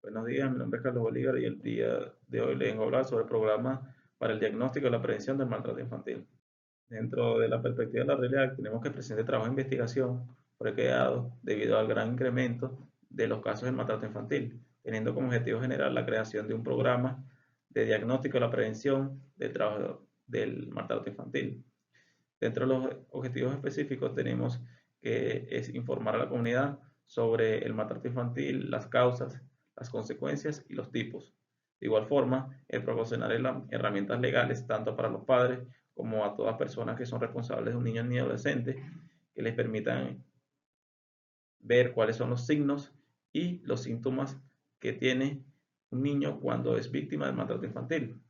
Buenos días, mi nombre es Carlos Bolívar y el día de hoy le vengo a hablar sobre el programa para el diagnóstico y la prevención del maltrato infantil. Dentro de la perspectiva de la realidad, tenemos que el presente trabajo de investigación fue creado debido al gran incremento de los casos de maltrato infantil, teniendo como objetivo general la creación de un programa de diagnóstico y la prevención del trabajo del maltrato infantil. Dentro de los objetivos específicos tenemos que es informar a la comunidad sobre el maltrato infantil, las causas, las consecuencias y los tipos. De igual forma, el proporcionar herramientas legales tanto para los padres como a todas personas que son responsables de un niño ni adolescente que les permitan ver cuáles son los signos y los síntomas que tiene un niño cuando es víctima del maltrato infantil.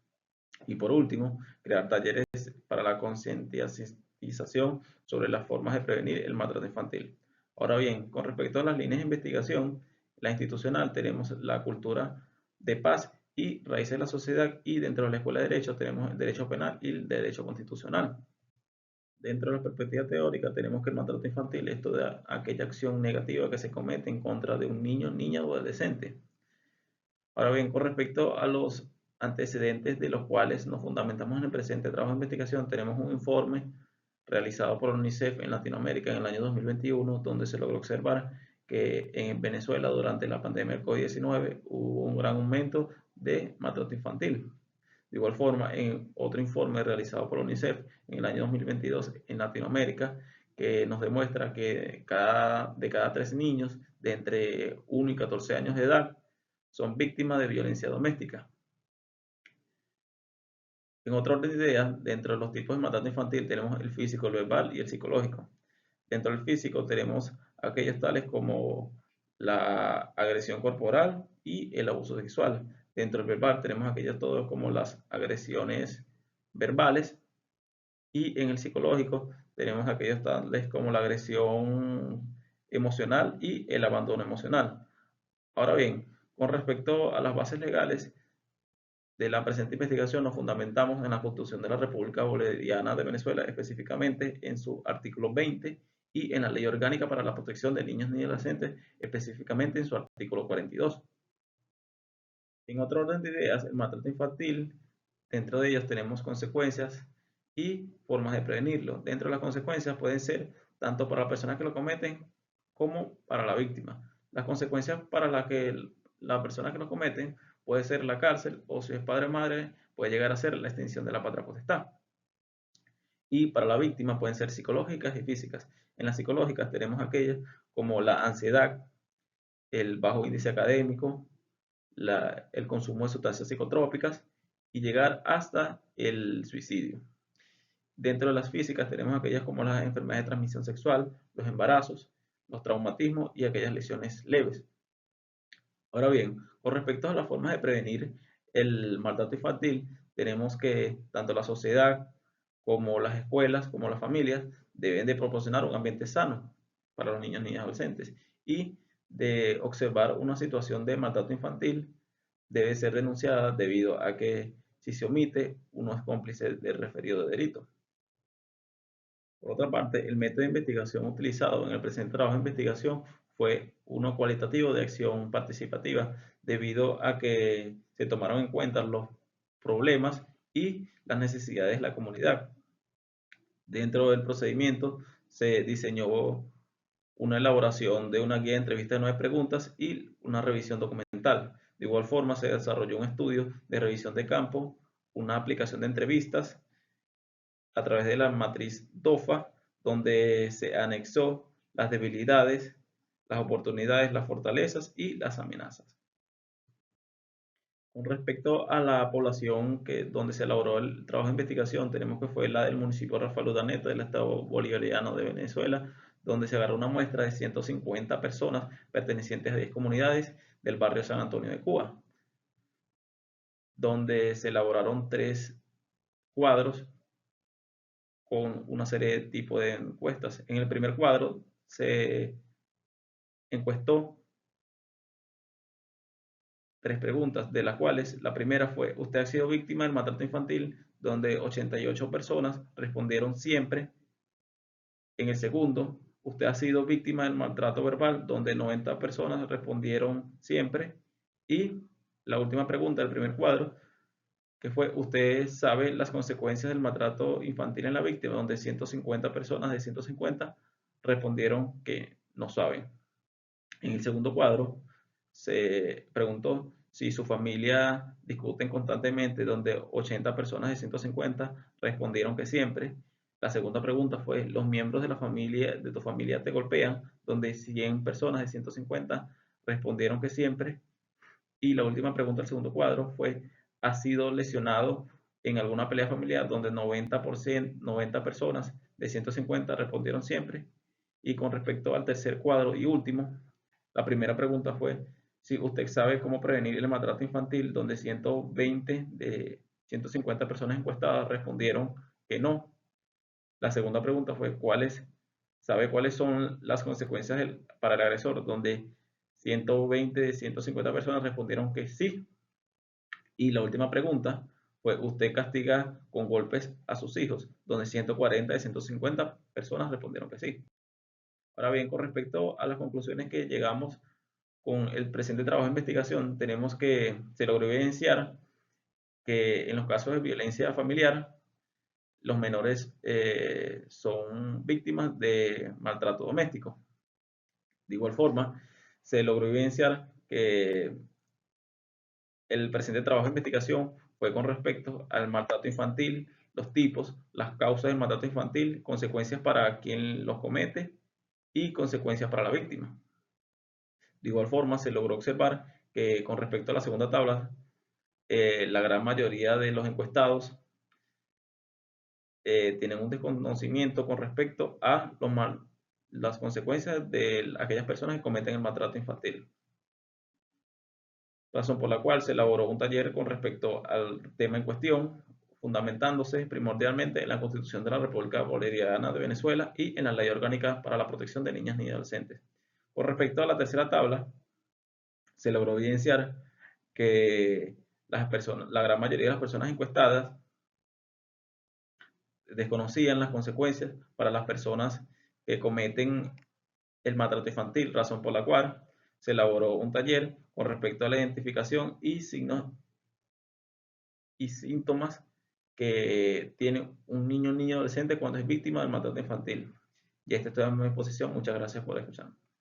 Y por último, crear talleres para la concientización sobre las formas de prevenir el maltrato infantil. Ahora bien, con respecto a las líneas de investigación, la institucional tenemos la cultura de paz y raíces de la sociedad, y dentro de la escuela de derecho tenemos el derecho penal y el derecho constitucional. Dentro de la perspectiva teórica tenemos que el maltrato infantil es toda aquella acción negativa que se comete en contra de un niño, niña o adolescente. Ahora bien, con respecto a los antecedentes de los cuales nos fundamentamos en el presente trabajo de investigación, tenemos un informe realizado por la UNICEF en Latinoamérica en el año 2021, donde se logró observar que en Venezuela durante la pandemia del COVID-19 hubo un gran aumento de maltrato infantil. De igual forma, en otro informe realizado por la UNICEF en el año 2022 en Latinoamérica, que nos demuestra que de cada 3 niños de entre 1 y 14 años de edad son víctimas de violencia doméstica. En otro orden de ideas, dentro de los tipos de maltrato infantil tenemos el físico, el verbal y el psicológico. Dentro del físico tenemos aquellos tales como la agresión corporal y el abuso sexual. Dentro del verbal tenemos aquellos todos como las agresiones verbales, y en el psicológico tenemos aquellos tales como la agresión emocional y el abandono emocional. Ahora bien, con respecto a las bases legales de la presente investigación, nos fundamentamos en la Constitución de la República Bolivariana de Venezuela, específicamente en su artículo 20, y en la Ley Orgánica para la Protección de Niños y Adolescentes, específicamente en su artículo 42. En otro orden de ideas, el maltrato infantil, dentro de ellos tenemos consecuencias y formas de prevenirlo. Dentro de las consecuencias pueden ser tanto para las personas que lo cometen como para la víctima. Las consecuencias para la persona que lo cometen puede ser la cárcel, o si es padre o madre puede llegar a ser la extinción de la patria potestad. Y para la víctima pueden ser psicológicas y físicas. En las psicológicas tenemos aquellas como la ansiedad, el bajo índice académico, el consumo de sustancias psicotrópicas y llegar hasta el suicidio. Dentro de las físicas tenemos aquellas como las enfermedades de transmisión sexual, los embarazos, los traumatismos y aquellas lesiones leves. Ahora bien, con respecto a las formas de prevenir el maltrato infantil, tenemos que tanto la sociedad como las escuelas, como las familias, deben de proporcionar un ambiente sano para los niños, niñas y adolescentes, y de observar una situación de maltrato infantil debe ser denunciada debido a que si se omite, uno es cómplice del referido delito. Por otra parte, el método de investigación utilizado en el presente trabajo de investigación fue uno cualitativo de acción participativa, debido a que se tomaron en cuenta los problemas y las necesidades de la comunidad. Dentro del procedimiento se diseñó una elaboración de una guía de entrevistas de 9 preguntas y una revisión documental. De igual forma, se desarrolló un estudio de revisión de campo, una aplicación de entrevistas a través de la matriz DOFA, donde se anexó las debilidades, las oportunidades, las fortalezas y las amenazas. Con respecto a la población donde se elaboró el trabajo de investigación, tenemos que fue la del municipio de Rafael Urdaneta, del estado bolivariano de Venezuela, donde se agarró una muestra de 150 personas pertenecientes a 10 comunidades del barrio San Antonio de Cuba, donde se elaboraron 3 cuadros con una serie de tipos de encuestas. En el primer cuadro se encuestó 3 preguntas, de las cuales la primera fue: ¿usted ha sido víctima del maltrato infantil?, donde 88 personas respondieron siempre. En el segundo: ¿usted ha sido víctima del maltrato verbal?, donde 90 personas respondieron siempre. Y la última pregunta del primer cuadro, que fue, ¿usted sabe las consecuencias del maltrato infantil en la víctima? Donde 150 personas de 150 respondieron que no saben. En el segundo cuadro se preguntó si su familia discuten constantemente, donde 80 personas de 150 respondieron que siempre. La segunda pregunta fue, ¿los miembros de la familia, de tu familia te golpean? Donde 100 personas de 150 respondieron que siempre. Y la última pregunta del segundo cuadro fue, ¿has sido lesionado en alguna pelea familiar? Donde 90 personas de 150 respondieron siempre. Y con respecto al tercer cuadro y último, la primera pregunta fue si usted sabe cómo prevenir el maltrato infantil, donde 120 de 150 personas encuestadas respondieron que no. La segunda pregunta fue sabe cuáles son las consecuencias para el agresor, donde 120 de 150 personas respondieron que sí. Y la última pregunta fue, ¿usted castiga con golpes a sus hijos? Donde 140 de 150 personas respondieron que sí. Ahora bien, con respecto a las conclusiones que llegamos con el presente trabajo de investigación, tenemos que se logró evidenciar que en los casos de violencia familiar, los menores son víctimas de maltrato doméstico. De igual forma, se logró evidenciar que el presente trabajo de investigación fue con respecto al maltrato infantil, los tipos, las causas del maltrato infantil, consecuencias para quien los comete y consecuencias para la víctima. De igual forma, se logró observar que con respecto a la segunda tabla, la gran mayoría de los encuestados tienen un desconocimiento con respecto a las consecuencias de aquellas personas que cometen el maltrato infantil. Razón por la cual se elaboró un taller con respecto al tema en cuestión, fundamentándose primordialmente en la Constitución de la República Bolivariana de Venezuela y en la Ley Orgánica para la Protección de Niñas y Adolescentes. Con respecto a la tercera tabla, se logró evidenciar que la gran mayoría de las personas encuestadas desconocían las consecuencias para las personas que cometen el maltrato infantil, razón por la cual se elaboró un taller con respecto a la identificación y signos y síntomas que tiene un niño o niña adolescente cuando es víctima del maltrato infantil. Y esta es toda mi exposición. Muchas gracias por escuchar.